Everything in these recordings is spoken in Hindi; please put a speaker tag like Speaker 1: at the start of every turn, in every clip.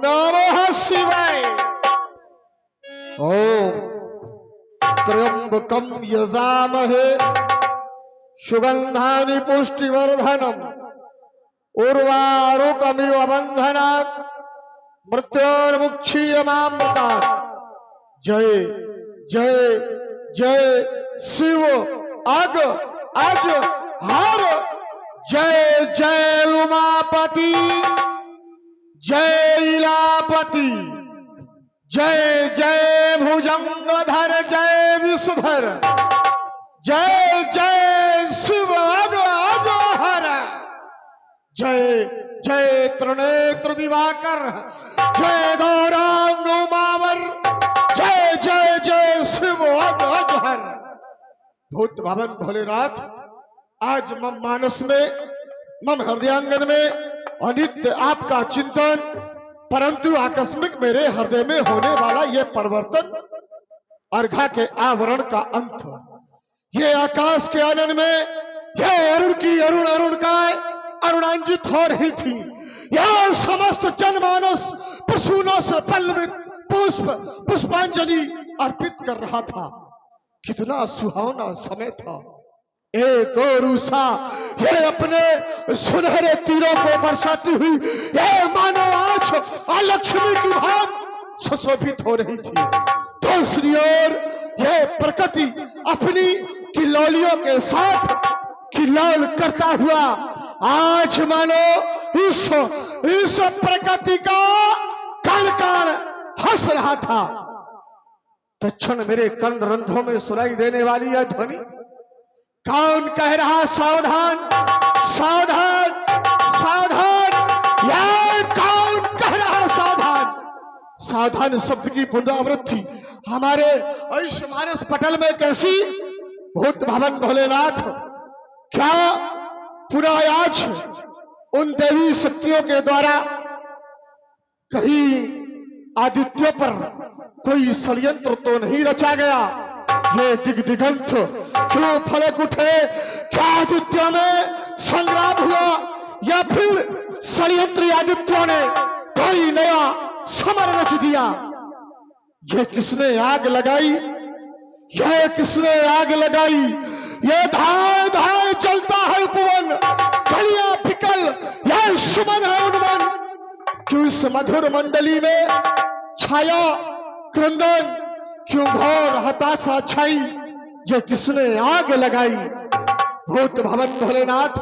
Speaker 1: नमः शिवाय। ओम त्र्यंबकं यजामहे सुगंधानि पुष्टिवर्धनम् उर्वारुकमिव बन्धनात् मृत्योर्मुक्षीयमामृतात्। जय जय जय शिव अग अज हर। जय जय उमापति, जय इलापति, जय जय भुजंगधर, जय विषधर। जय जय शिव अग अज हर। जय जय त्रिनेत्र दिवाकर, जय गौरांग उमावर। जय जय जय शिव अग अज हर। भूत भवन भोलेनाथ, आज मम मानस में, मम हृदयांगन में अनित्य आपका चिंतन, परंतु आकस्मिक मेरे हृदय में होने वाला ये परिवर्तन, अर्घा के आवरण का अंत, ये आकाश के आनंद में ये अरुण की अरुण अरुणकाय अरुणांजित हो रही थी। यह समस्त जनमानस प्रसूनों से पल्लवित पुष्प पुष्पांजलि अर्पित कर रहा था। कितना सुहावना समय था। एक और उषा ये अपने सुनहरे तीरों को बरसाती हुई ये मानो आज लक्ष्मी की भांति सुशोभित हो रही थी। दूसरी ओर ये प्रकृति अपनी किल्लोलियों के साथ किल्लोल करता हुआ आज मानो इस प्रकृति का कण कण हंस रहा था। तत्क्षण मेरे कर्ण रंध्रों में सुनाई देने वाली यह ध्वनि, कौन कह रहा सावधान सावधान सावधान। यह कौन कह रहा सावधान सावधान शब्द की पुनरावृत्ति हमारे आयुष्य मानस पटल में कैसी। भूत भवन भोलेनाथ, क्या पुनः आज उन देवी शक्तियों के द्वारा कहीं आदित्यों पर कोई षड्यंत्र तो नहीं रचा गया। ये दिग्दिगंत क्यों फलक उठे। क्या आदित्यों में संग्राम हुआ या फिर षड्यंत्री आदित्यों ने कोई नया समर रच दिया। ये किसने आग लगाई, यह किसने आग लगाई। ये धाए धाए चलता है उपवन, कलियां फिकल यह सुमन है उन्मन। क्यों इस मधुर मंडली में छाया क्रंदन, क्यों घोर हताशा छाई। ये किसने आग लगाई। भूत भवन भोलेनाथ,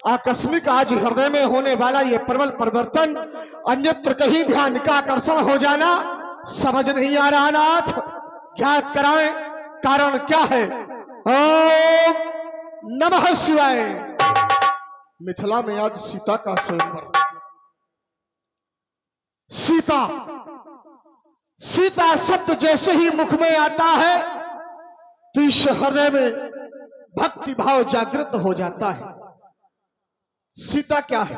Speaker 1: आकस्मिक आज हृदय में होने वाला ये प्रबल परिवर्तन, अन्यत्र कहीं ध्यान का आकर्षण हो जाना समझ नहीं आ रहा। नाथ ज्ञात कराएं कारण क्या है। ओम नमः शिवाय। मिथिला में आज सीता का स्वयंवर। सीता सीता शब्द जैसे ही मुख में आता है तो इस हृदय में भक्ति भाव जागृत हो जाता है। सीता क्या है।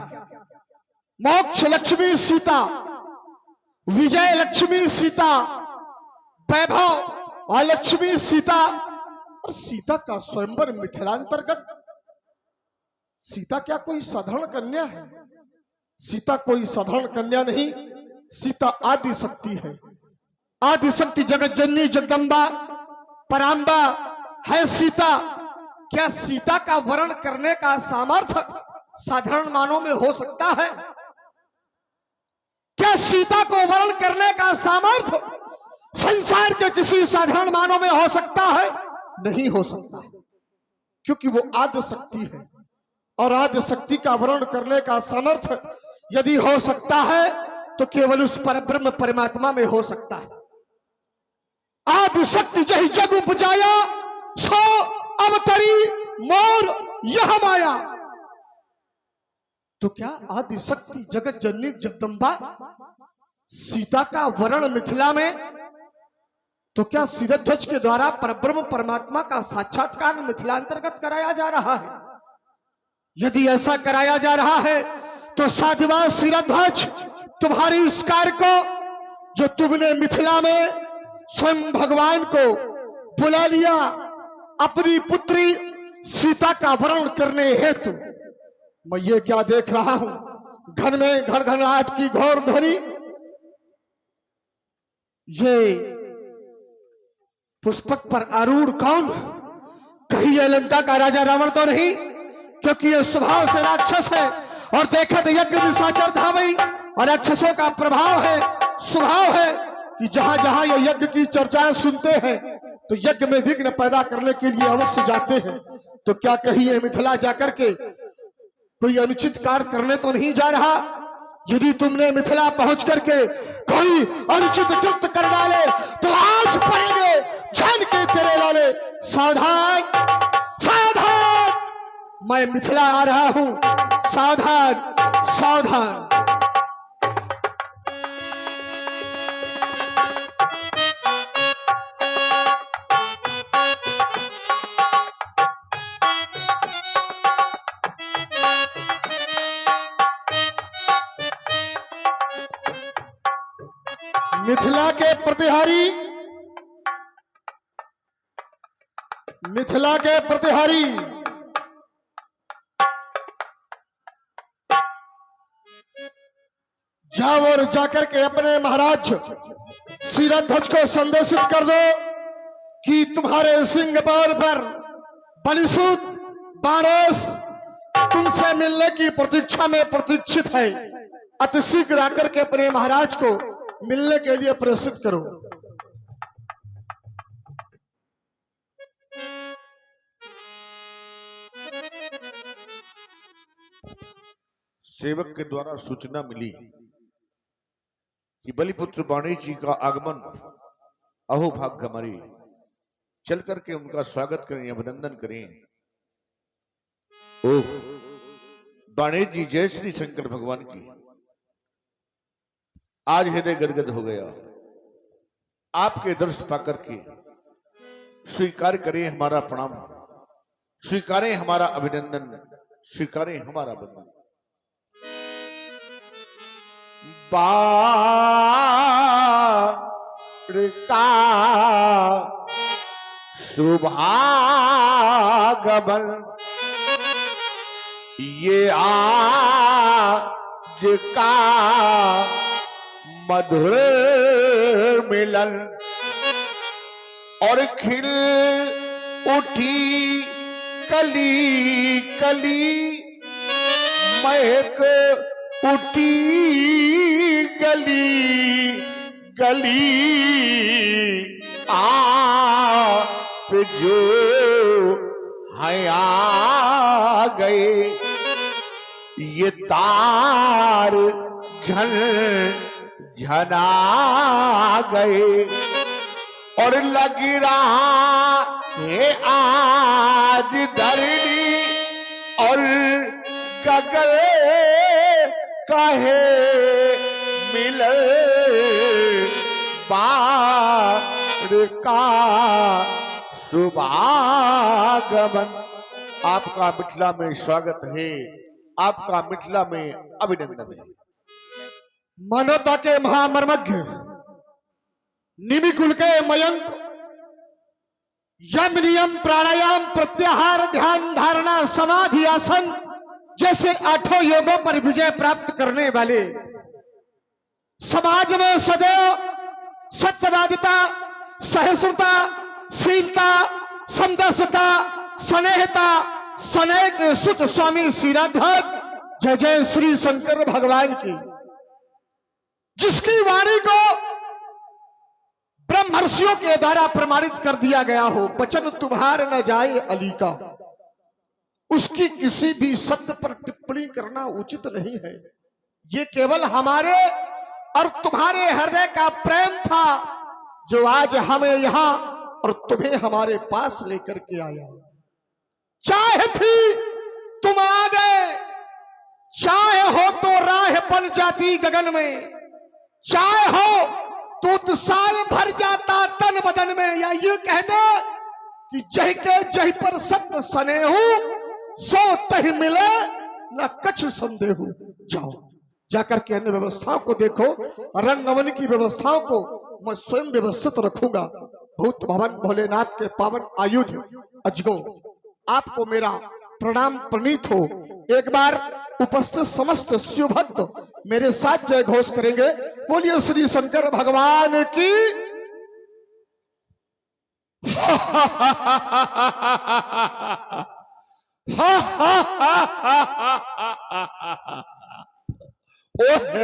Speaker 1: मोक्ष लक्ष्मी सीता, विजय लक्ष्मी सीता, वैभव लक्ष्मी सीता और सीता का स्वयंवर मिथिलांतर्गत। सीता क्या कोई साधारण कन्या है। सीता कोई साधारण कन्या नहीं, सीता आदि शक्ति है। आदि शक्ति जगत जननी जगदम्बा पराम्बा है सीता। क्या सीता का वर्ण करने का सामर्थ्य साधारण मानव में हो सकता है। क्या सीता को वर्ण करने का सामर्थ्य संसार के किसी साधारण मानव में हो सकता है। नहीं हो सकता, क्योंकि वो आदि शक्ति है और आदि शक्ति का वर्ण करने का सामर्थ्य यदि हो सकता है तो केवल उस परब्रह्म परमात्मा में हो सकता है। आदि शक्ति जही जग उपजाया सो अवतरी मोर यह माया। तो क्या आदि शक्ति जगत जननी जगदम्बा सीता का वर्ण मिथिला में, तो क्या सिरध्वज के द्वारा परब्रह्म परमात्मा का साक्षात्कार मिथिलांतर्गत कराया जा रहा है। यदि ऐसा कराया जा रहा है तो साधुवान सिरध्वज, तुम्हारी इस कार्य को जो तुमने मिथिला में स्वयं भगवान को बुला लिया अपनी पुत्री सीता का वर्ण करने हेतु, मैं ये क्या देख रहा हूं। घन में घनघनाहट की घोर ध्वनि, ये पुष्पक पर आरूढ़ कौन? कहीं ये लंका का राजा रावण तो नहीं, क्योंकि ये स्वभाव से राक्षस है। और देखा तो यज्ञ निशाचर धावई, और राक्षसों का प्रभाव है, स्वभाव है कि जहां जहां ये यज्ञ की चर्चाएं सुनते हैं तो यज्ञ में विघ्न पैदा करने के लिए अवश्य जाते हैं। तो क्या कहीं ये मिथिला जाकर के कोई अनुचित कार्य करने तो नहीं जा रहा? यदि तुमने मिथिला पहुंच करके कोई अनुचित कृत्य कर डाले तो आज पड़ेंगे जान के तेरे लाले। सावधान सावधान, मैं मिथिला आ रहा हूं, सावधान सावधान। मिथिला के प्रतिहारी, मिथिला के प्रतिहारी जाओ और जाकर के अपने महाराज सिरध्वज को संदेशित कर दो कि तुम्हारे सिंह बार पर बलिसूत बारस तुमसे मिलने की प्रतीक्षा में प्रतीक्षित है। अतिशीघ्र आकर के अपने महाराज को मिलने के लिए प्रेषित करो।
Speaker 2: सेवक के द्वारा सूचना मिली कि बलिपुत्र बाणी जी का आगमन अहोभाग्य हमारी, चल करके उनका स्वागत करें, अभिनंदन करें। ओह बाणेश जी, जय श्री शंकर भगवान की। आज हृदय गदगद हो गया आपके दर्शन पाकर के। स्वीकार करें हमारा प्रणाम, स्वीकारें हमारा अभिनंदन, स्वीकारें हमारा वंदन। बाण का शुभागमन ये आज का मधुर मिलन, और खिल उठी कली कली महक उठी गली गली। आप जो हैं आ गए, ये तार झन झना गए, और लग रहा है आज धरनी और गगन कहे मिले। बाढ़ का शुभागमन, आपका मिथिला में स्वागत है, आपका मिथिला में अभिनंदन है।
Speaker 1: मानवता के महामर्मज्ञ, निमिकुल के मयंक, यम नियम प्राणायाम प्रत्याहार ध्यान धारणा समाधि आसन जैसे 8 योगों पर विजय प्राप्त करने वाले, समाज में सदैव सत्यवादिता, सहिष्णुता, शीलता, समदर्शिता, स्नेहता, स्नेह के सुत स्वामी सिराध्वज जय जय श्री शंकर भगवान की, जिसकी वाणी को ब्रह्मर्षियों के द्वारा प्रमाणित कर दिया गया हो, वचन तुम्हार न जाए अली का, उसकी किसी भी शब्द पर टिप्पणी करना उचित नहीं है। ये केवल हमारे और तुम्हारे हृदय का प्रेम था जो आज हमें यहां और तुम्हें हमारे पास लेकर के आया। चाहे थी तुम आ गए, चाहे हो तो राह बन जाती गगन में, चाहे हो तो उत्साह भर जाता तन बदन में, या ये कह दे कि जह के जह पर सत्य स्नेहु सो तह मिले न कछ संदेह। जाओ जाकर के अन्य व्यवस्थाओं को देखो, रंग नवन की व्यवस्थाओं को मैं स्वयं व्यवस्थित रखूंगा। भूत भवन भोलेनाथ के पावन आयुध अजगो, आपको मेरा प्रणाम प्रणीत हो। एक बार उपस्थित समस्त शिव भक्त मेरे साथ जय घोष करेंगे। बोलिए श्री शंकर भगवान की। ओ